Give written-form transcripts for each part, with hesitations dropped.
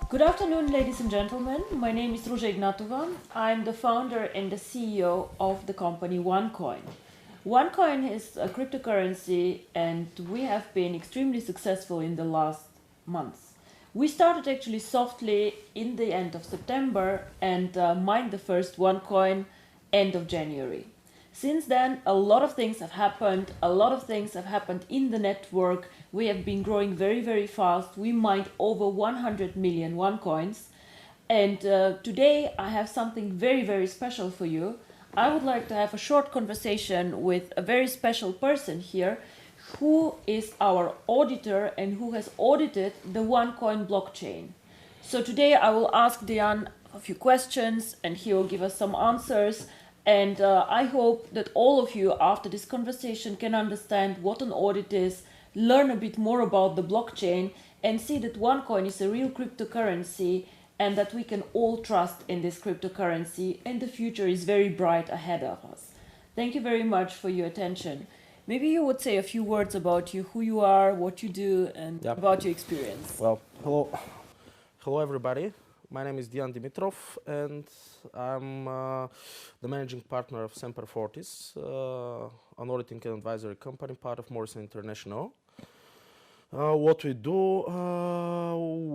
Good afternoon, ladies and gentlemen. My name is Ruja Ignatova. I'm the founder and the CEO of the company OneCoin. OneCoin is a cryptocurrency and we have been extremely successful in the last months. We started actually softly in the end of September and mined the first OneCoin end of January. Since then, a lot of things have happened. A lot of things have happened in the network. We have been growing very, very fast. We mined over 100 million OneCoins. And today I have something very, very special for you. I would like to have a short conversation with a very special person here who is our auditor and who has audited the OneCoin blockchain. So today I will ask Diane a few questions and he will give us some answers. And I hope that all of you after this conversation can understand what an audit is, learn a bit more about the blockchain and see that OneCoin is a real cryptocurrency and that we can all trust in this cryptocurrency and the future is very bright ahead of us. Thank you very much for your attention. Maybe you would say a few words about you, who you are, what you do, and about your experience. Well, hello everybody. My name is Dian Dimitrov, and I'm the managing partner of Semper Fortis, an auditing and advisory company, part of Morrison International. What we do,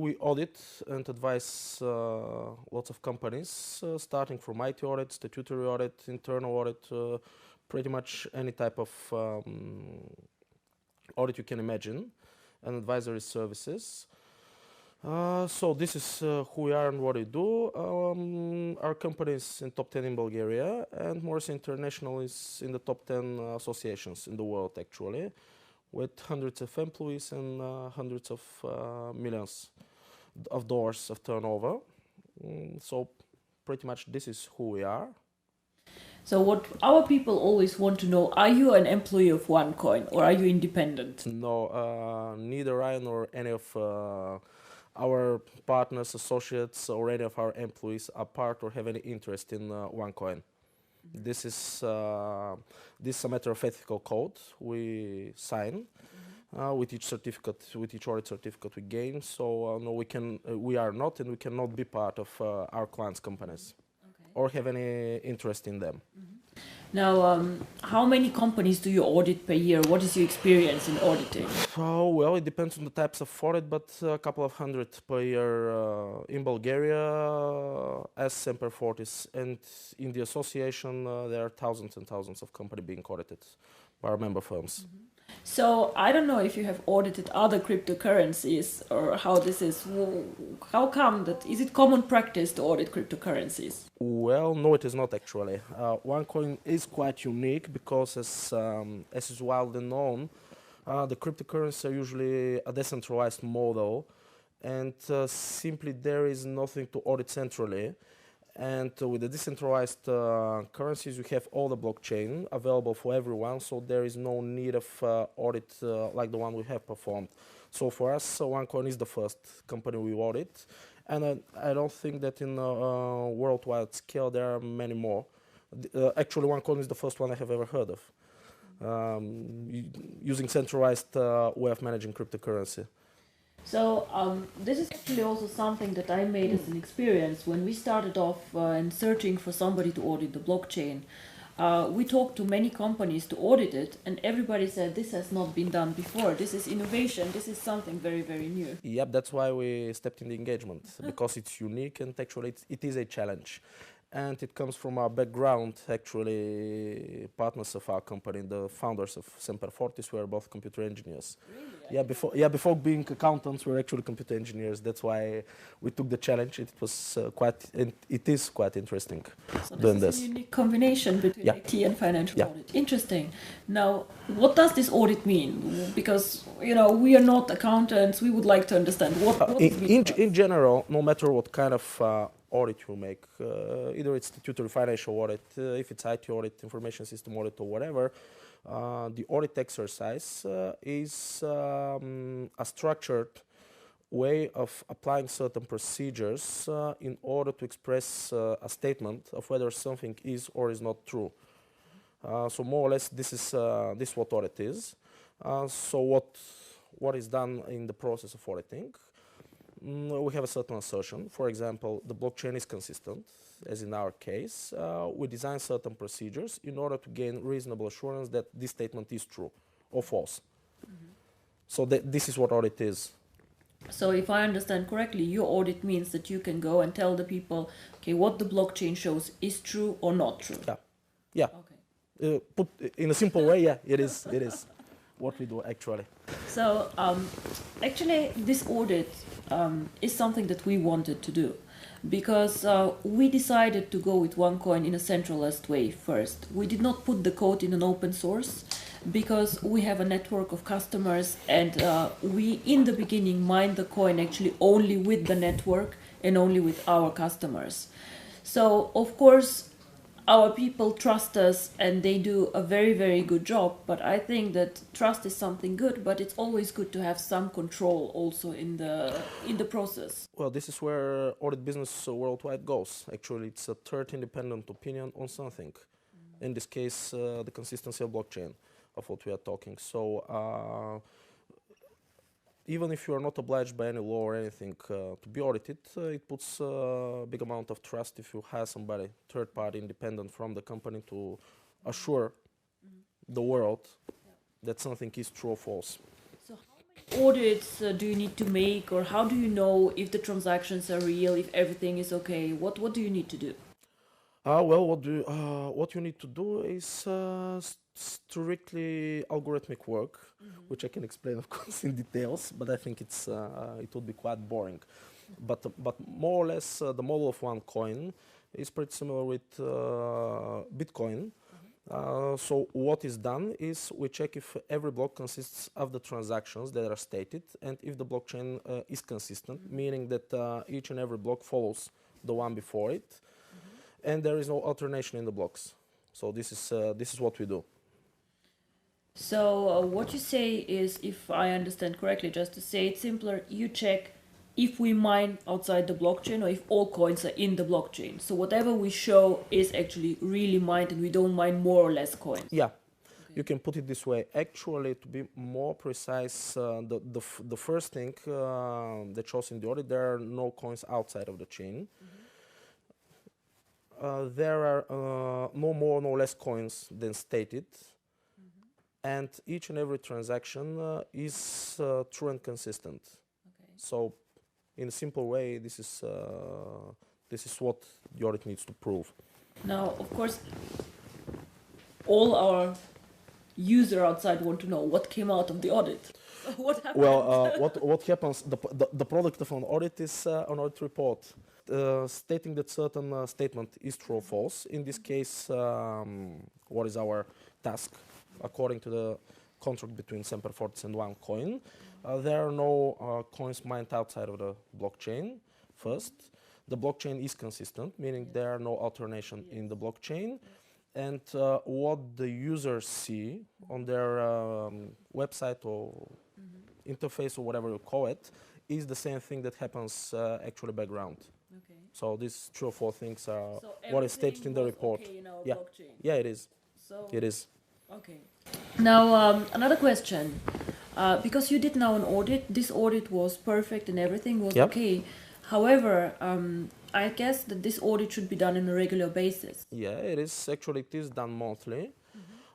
we audit and advise lots of companies, starting from IT audit, statutory audit, internal audit, pretty much any type of audit you can imagine, and advisory services. So this is who we are and what we do. Our company is in top 10 in Bulgaria, and Morrison International is in the top 10 associations in the world actually, with hundreds of employees and hundreds of millions of dollars of turnover. So pretty much this is who we are. So what our people always want to know, are you an employee of OneCoin or are you independent? No, neither I nor any of our partners, associates, or any of our employees are part or have any interest in OneCoin. This is a matter of ethical code we sign with each certificate, with each audit certificate we gain. So no, we are not, and we cannot be part of our clients' companies or have any interest in them. Now, how many companies do you audit per year? What is your experience in auditing? Well, it depends on the types of audit, but a couple of hundred per year in Bulgaria as Semper Fortis. And in the association, there are thousands and thousands of companies being audited by our member firms. So I don't know if you have audited other cryptocurrencies or how this is. How come that? Is it common practice to audit cryptocurrencies? Well, no, it is not actually. OneCoin is quite unique because, as is widely known, the cryptocurrencies are usually a decentralized model, and simply there is nothing to audit centrally. And with the decentralized currencies, we have all the blockchain available for everyone, so there is no need of audit like the one we have performed. So for us, OneCoin is the first company we audit, and I don't think that in a worldwide scale there are many more. Actually, OneCoin is the first one I have ever heard of, using centralized way of managing cryptocurrency. So this is actually also something that I made as an experience when we started off and searching for somebody to audit the blockchain. We talked to many companies to audit it, and everybody said this has not been done before. This is innovation. This is something very, very new. Yep, that's why we stepped in the engagement, because it's unique and actually it is a challenge. And it comes from our background, actually, partners of our company, the founders of Semper Fortis, were both computer engineers. Really? Before being accountants, we were actually computer engineers. That's why we took the challenge. It was it is quite interesting. So this is a unique combination between IT and financial audit. Interesting. Now, what does this audit mean? Because, you know, we are not accountants. We would like to understand what in general, no matter what kind of audit you make, either it's statutory financial audit, if it's IT audit, information system audit, or whatever, the audit exercise is a structured way of applying certain procedures in order to express a statement of whether something is or is not true. So more or less, this is what audit is. So what is done in the process of auditing? we have a certain assertion. For example, the blockchain is consistent, as in our case. We design certain procedures in order to gain reasonable assurance that this statement is true or false. So this is what audit is. So if I understand correctly, your audit means that you can go and tell the people, okay, what the blockchain shows is true or not true. Yeah, yeah. Okay. Put in a simple way, yeah, it is. It is what we do actually. So actually, this audit is something that we wanted to do because we decided to go with OneCoin in a centralized way first. We did not put the code in an open source because we have a network of customers, and we in the beginning mined the coin actually only with the network and only with our customers. So of course our people trust us and they do a very, very good job, but I think that trust is something good, but it's always good to have some control also in the process. Well, this is where audit business worldwide goes. Actually, it's a third independent opinion on something. In this case, the consistency of blockchain, of what we are talking. So even if you are not obliged by any law or anything to be audited, it puts a big amount of trust if you have somebody, third party, independent from the company to assure the world that something is true or false. So how many audits do you need to make, or how do you know if the transactions are real, if everything is okay? What do you need to do? Well, what you need to do is strictly algorithmic work, which I can explain, of course, in details, but I think it would be quite boring. But more or less, the model of OneCoin is pretty similar with Bitcoin. So what is done is we check if every block consists of the transactions that are stated, and if the blockchain is consistent, meaning that each and every block follows the one before it, and there is no alternation in the blocks. So this is what we do. So what you say is, if I understand correctly, just to say it simpler, you check if we mine outside the blockchain or if all coins are in the blockchain. So whatever we show is actually really mined, and we don't mine more or less coins. Yeah, okay. You can put it this way. Actually, to be more precise, the first thing that shows in the audit, there are no coins outside of the chain. There are no more, no less coins than stated. And each and every transaction is true and consistent. Okay. So, in a simple way, this is what the audit needs to prove. Now, of course, all our users outside want to know what came out of the audit. What happened? Well, what happens? The product of an audit is an audit report stating that certain statement is true or false. In this case, what is our task? According to the contract between Semper Fortis and OneCoin, there are no coins mined outside of the blockchain. First, the blockchain is consistent, meaning there are no alternation in the blockchain. And what the users see on their website or interface or whatever you call it is the same thing that happens actually background. Okay. So these 3 or 4 things are what is stated in the report. Okay in our yeah, blockchain. Yeah, it is. So it is. Okay. Now another question, because you did now an audit. This audit was perfect and everything was okay. However, I guess that this audit should be done on a regular basis. Yeah, it is. Actually, it is done monthly.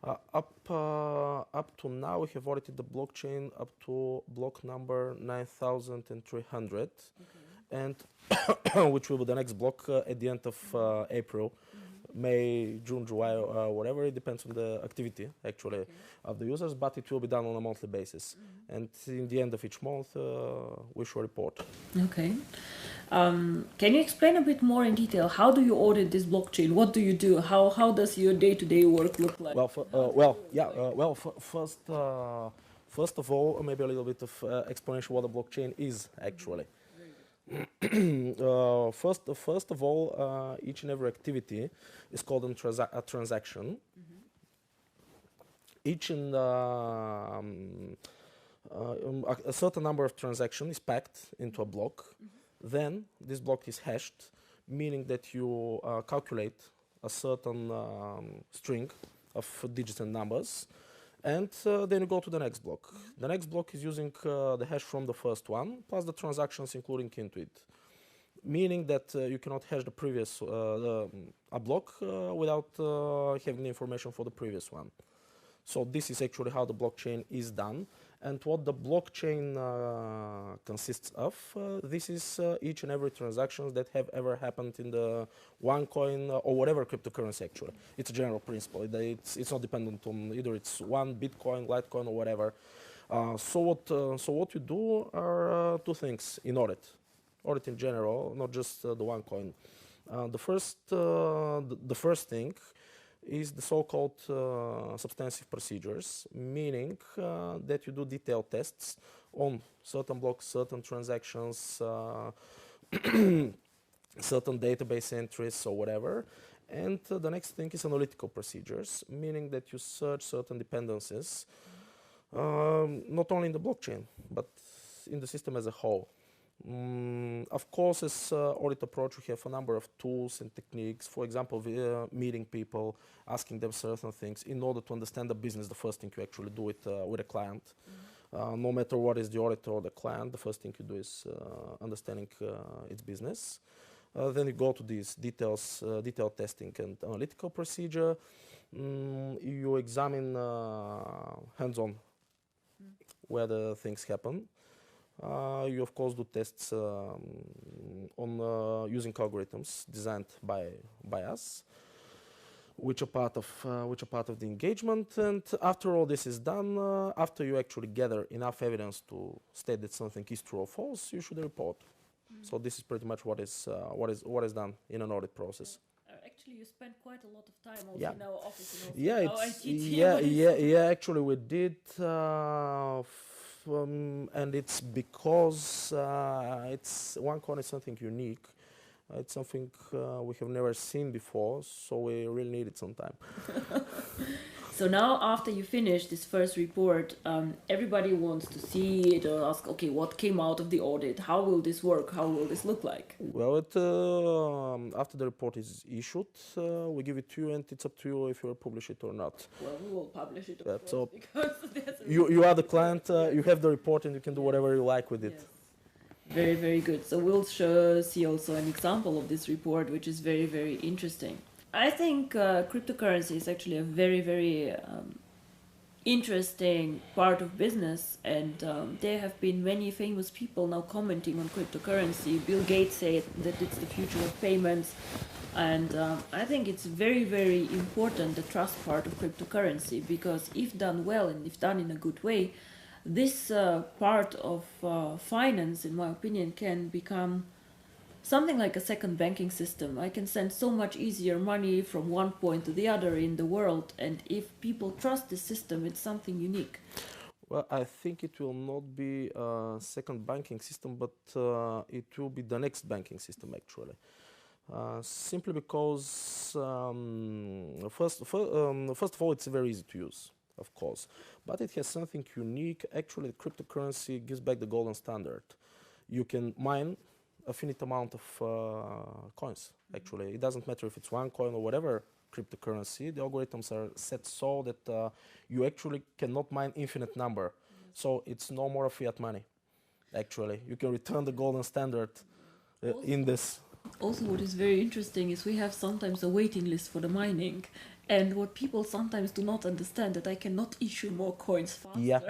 Up to now, we have audited the blockchain up to block number 9,300, and which will be the next block at the end of April. May, June, July, whatever. It depends on the activity, actually, of the users, but it will be done on a monthly basis. And in the end of each month, we should report. Okay. Can you explain a bit more in detail? How do you audit this blockchain? What do you do? How does your day-to-day work look like? Well, first of all, maybe a little bit of explanation what a blockchain is, actually. First of all, each and every activity is called a transaction. Each and a certain number of transactions is packed into a block. Then this block is hashed, meaning that you calculate a certain string of digits and numbers, And then you go to the next block. The next block is using the hash from the first one, plus the transactions including into it. Meaning that you cannot hash the previous a block without having the information for the previous one. So this is actually how the blockchain is done. And what the blockchain consists of, this is each and every transactions that have ever happened in the OneCoin or whatever cryptocurrency actually. It's a general principle. It's not dependent on either it's one Bitcoin, Litecoin or whatever. So what you do are two things in audit. Audit in general, not just the OneCoin. The first thing is the so-called substantive procedures, meaning that you do detailed tests on certain blocks, certain transactions, certain database entries or whatever. And the next thing is analytical procedures, meaning that you search certain dependencies, not only in the blockchain, but in the system as a whole. Of course, as audit approach, we have a number of tools and techniques. For example, meeting people, asking them certain things in order to understand the business. The first thing you actually do it with a client, no matter what is the auditor or the client, the first thing you do is understanding its business. Then you go to these detailed testing and analytical procedure. You examine hands-on where the things happen. You of course do tests on using algorithms designed by us, which are part of the engagement. And after all this is done, after you actually gather enough evidence to state that something is true or false, you should report. So this is pretty much what is done in an audit process. Actually, you spent quite a lot of time also Yeah. in our office. And also Actually, we did. And it's because OneCoin is something unique. It's something we have never seen before, so we really needed some time. So now, after you finish this first report, everybody wants to see it or ask, okay, what came out of the audit? How will this work? How will this look like? Well, after the report is issued, we give it to you, and it's up to you if you will publish it or not. Well, we will publish it, of course, So because there's you are the client, you have the report, and you can do whatever you like with it. Yes. Very, very good. So we'll see also an example of this report, which is very, very interesting. I think cryptocurrency is actually a very, very interesting part of business, and there have been many famous people now commenting on cryptocurrency. Bill Gates said that it's the future of payments, and I think it's very, very important, the trust part of cryptocurrency, because if done well and if done in a good way, this part of finance, in my opinion, can become something like a second banking system. I can send so much easier money from one point to the other in the world, and if people trust the system, it's something unique. Well, I think it will not be a second banking system, but it will be the next banking system actually. Simply because first of all, it's very easy to use, of course, but it has something unique. Actually, cryptocurrency gives back the golden standard. You can mine a finite amount of coins. Actually, it doesn't matter if it's OneCoin or whatever cryptocurrency. The algorithms are set so that you actually cannot mine infinite number. So it's no more fiat money. Actually, you can return the golden standard in this. Also, what is very interesting is we have sometimes a waiting list for the mining, and what people sometimes do not understand, that I cannot issue more coins faster. Yeah,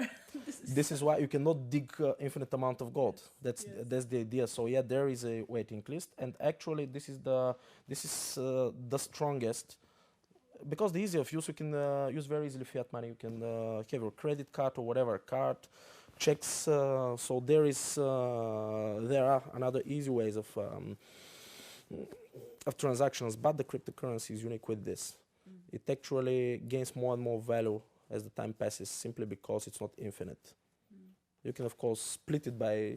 this is why you cannot dig infinite amount of gold. That's the idea. So yeah, there is a waiting list, and actually this is the strongest, because the ease of use, you can use very easily fiat money. You can have your credit card or whatever card, checks. So there are another easy ways of transactions, but the cryptocurrency is unique with this. It actually gains more and more value as the time passes, simply because it's not infinite. You can of course split it by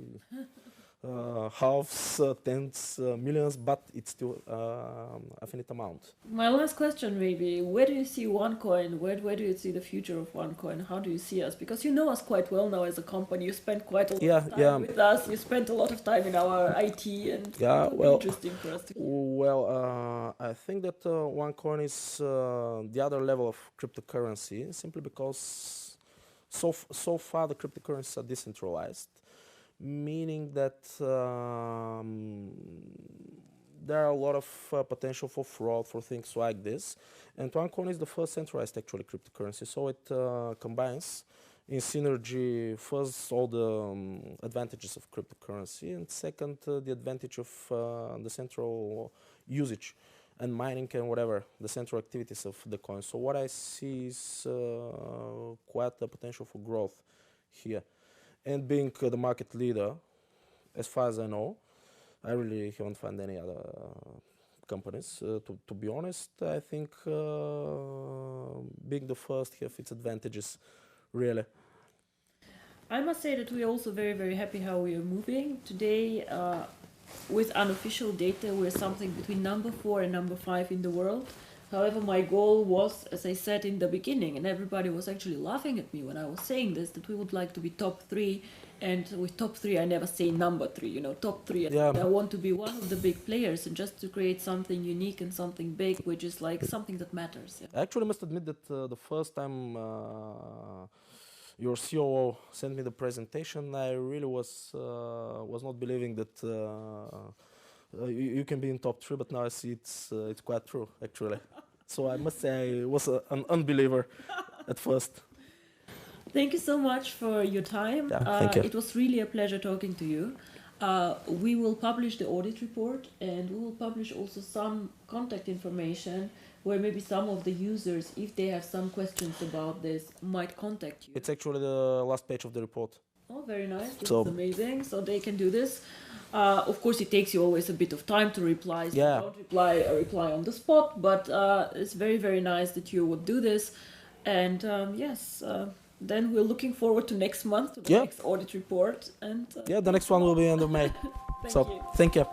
halves, tens, millions, but it's still a finite amount. My last question, maybe, where do you see OneCoin? Where do you see the future of OneCoin? How do you see us? Because you know us quite well now as a company. You spent quite a lot of time with us. You spent a lot of time in our IT, and it would be interesting for us to hear. Well, I think that OneCoin is the other level of cryptocurrency, simply because so far the cryptocurrencies are decentralized, meaning that there are a lot of potential for fraud for things like this. And OneCoin is the first centralized actually cryptocurrency, so it combines in synergy first all the advantages of cryptocurrency, and second the advantage of the central usage and mining and whatever, the central activities of the coin. So what I see is quite a potential for growth here. And being the market leader, as far as I know, I really haven't found any other companies. To be honest, I think being the first have its advantages, really. I must say that we're also very, very happy how we are moving. Today, with unofficial data, we're something between number 4 and number 5 in the world. However, my goal was, as I said in the beginning, and everybody was actually laughing at me when I was saying this, that we would like to be top 3. And with top 3, I never say number 3, you know, top 3. Yeah. I want to be one of the big players and just to create something unique and something big, which is like something that matters. Yeah. I actually must admit that the first time your COO sent me the presentation, I really was not believing that you can be in top 3, but now I see it's quite true, actually. So I must say I was an unbeliever at first. Thank you so much for your time. Yeah, thank you. It was really a pleasure talking to you. We will publish the audit report, and we will publish also some contact information where maybe some of the users, if they have some questions about this, might contact you. It's actually the last page of the report. Oh, very nice. This is amazing. So they can do this. Of course, it takes you always a bit of time to reply. So Yeah. don't reply on the spot, but it's very, very nice that you would do this. And yes, then we're looking forward to next month, to the next audit report. And yeah, the next one will be end of May. thank So you. thank you.